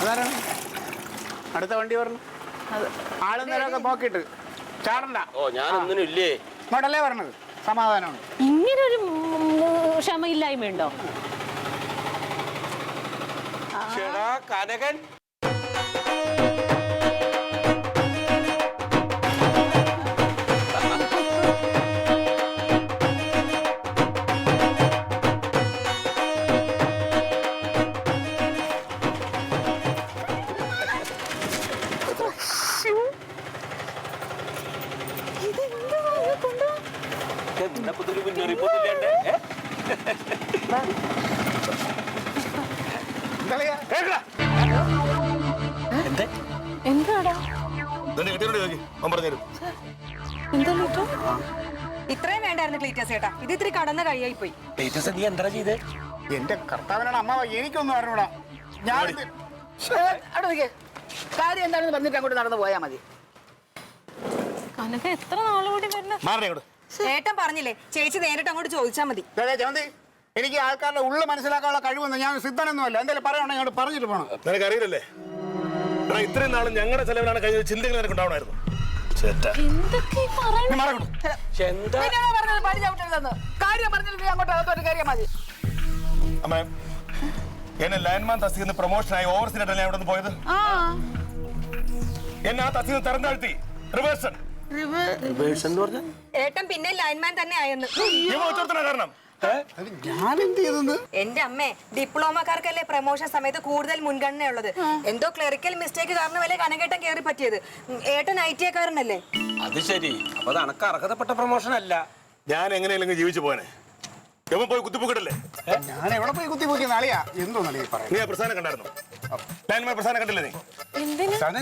അതാരാണ് അടുത്ത വണ്ടി പറഞ്ഞു ആളെന്നേരമൊക്കെ നോക്കിയിട്ട് ചാടണ്ട. ഓ ഞാനൊന്നിനും ഇല്ലേ ഇങ്ങോട്ടല്ലേ പറഞ്ഞത്. സമാധാനമുണ്ട്. ഇങ്ങനൊരു ക്ഷമയില്ലായ്മയുണ്ടോ? കനകൻ ഇത്രയും വേണ്ടായിരുന്നു ക്ലീറ്റസ് ചേട്ടാ. ഇത് ഇത്തിരി കടന്ന കൈയായി പോയി. നീ എന്താ ചെയ്തേ? എന്റെ കർത്താവിനാണ് അമ്മ, എനിക്കൊന്നും അറിഞ്ഞൂടാ. ഞാൻ കാര്യം എന്താണെന്ന് പറഞ്ഞിട്ട് അങ്ങോട്ട് നടന്നു പോയാ മതി. കനക എത്ര നാളുകൂടി വരണം? ചേട്ടൻ പറഞ്ഞില്ലേ, ചേച്ചി നേരിട്ട് അങ്ങോട്ട് ചോദിച്ചാ മതി. ചമന്തി, എനിക്ക് ആൾക്കാരുടെ ഉള്ളു മനസ്സിലാക്കാനുള്ള കഴിവൊന്നും ഞാൻ സിദ്ധനൊന്നുമല്ല. എന്തായാലും പറയണോ ഇങ്ങോട്ട് പറഞ്ഞിട്ട് പോകണം. നിനക്ക് അറിയില്ലല്ലേ, ഇത്രയും നാളും ഞങ്ങളുടെ ചെലവിലാണ് കഴിഞ്ഞ ചിന്തകൾ നിനക്ക് ഉണ്ടാവണമായിരുന്നു. എന്നെ ലൈൻമാൻ തസ്തിന്ന് പ്രൊമോഷനായി ഓവർസീനായിട്ട് ഞാൻ ഇവിടെ പോയത്. എന്നെ ആ തസ്തിന്ന് തെരഞ്ഞെടുത്തി റിവേഴ്സൺ. ഏട്ടൻ പിന്നെ ലൈൻമാൻ തന്നെ ആയെന്ന്. കാരണം ഞാൻ എന്ത് ചെയ്തെന്ന്? എന്റെ അമ്മേ, ഡിപ്ലോമക്കാർക്കല്ലേ പ്രൊമോഷൻ സമയത്ത് കൂടുതൽ മുൻഗണന ഉള്ളത്. എന്തോ ക്ലറിക്കൽ മിസ്റ്റേക്ക് കാരണമല്ലേ കനകേട്ടൻ കയറി പറ്റിയത്. ഏട്ടൻ IT കാരനല്ലേ? അത് ശരി. അപ്പൊ അത് അനക്ക് അർഹതപ്പെട്ട പ്രൊമോഷൻ അല്ല. ഞാൻ എങ്ങനെയെങ്കിലും ജീവിച്ചു പോനെ. പോയി കുത്തിപ്പൊക്കിട്ടല്ലേ? ഞാൻ എവിടെ പോയി കുത്തിപ്പൊക്കി? നാളിയാ എന്തോന്നല്ലേ പറയാ? നീ ആ പ്രസ്ഥാനം കണ്ടായിരുന്നു? ലൈൻമാൻ പ്രസ്ഥാനം കണ്ടില്ലേ? നീ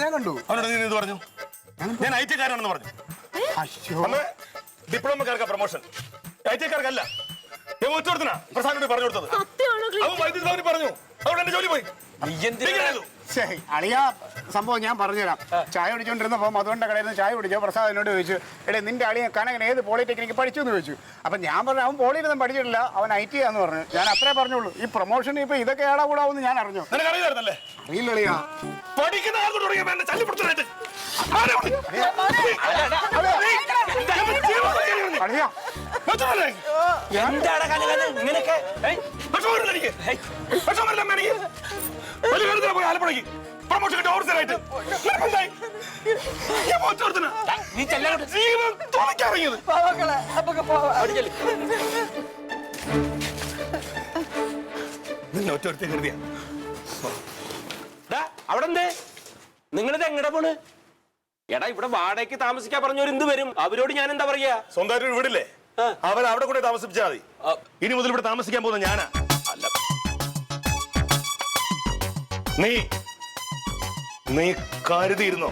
ഞാൻ കണ്ടു. അവനോട് നീ ഇത് പറഞ്ഞു? ഞാൻ IT കാരനാണെന്ന് പറഞ്ഞു. ഡിപ്ലോമക്കാർക്ക് പ്രൊമോഷൻ, IT കാർക്കല്ല. പ്രസാദോട് പറഞ്ഞു കൊടുത്തത്. അവൻ വൈദ്യുതി ഭവനിൽ പറഞ്ഞു. അവിടെ എന്റെ ജോലി പോയി. അളിയാ, സംഭവം ഞാൻ പറഞ്ഞുതരാം. ചായ കുടിച്ചോണ്ടിരുന്നപ്പോ അതുകൊണ്ട് കടയിൽ നിന്ന് ചായ കുടിച്ചോ. പ്രസാദ് എന്നോട് ചോദിച്ചു, എടേ നിന്റെ അളിയ കനകൻ ഏത് പോളിടെക്നിക്ക് പഠിച്ചു എന്ന് ചോദിച്ചു. അപ്പൊ ഞാൻ പറഞ്ഞു അവൻ പോളിയിലൊന്നും പഠിച്ചിട്ടില്ല, അവൻ IT ആന്ന് പറഞ്ഞു. ഞാൻ അത്രേ പറഞ്ഞുള്ളൂ. ഈ പ്രൊമോഷൻ ഇപ്പൊ ഇതൊക്കെ ഏടാ കൂടാവെന്ന് ഞാൻ അറിഞ്ഞു. അറിയില്ലായിരുന്നല്ലേ? അറിയില്ലളിയാ. പഠിക്കുന്ന ആലപ്പുഴയ്ക്ക് പ്രൊമോഷൻ കിട്ടി ഓവർസീനായിട്ട്. നിന്നെ ഒറ്റ കരുതിയ അവിടെ എന്തേ? നിങ്ങളിത് എങ്ങടെ പോണ്? എടാ, ഇവിടെ വാടകയ്ക്ക് താമസിക്കാൻ പറഞ്ഞവർ എന്ത് വരും? അവരോട് ഞാൻ എന്താ പറയാ? സ്വന്തമായിട്ട് വീടില്ലേ, അവർ അവിടെ കൂടെ താമസിപ്പിച്ചാൽ മതി. ഇനി മുതൽ ഇവിടെ താമസിക്കാൻ പോകുന്ന ഞാനാ. അല്ല, നീ കരുതിയിരുന്നോ?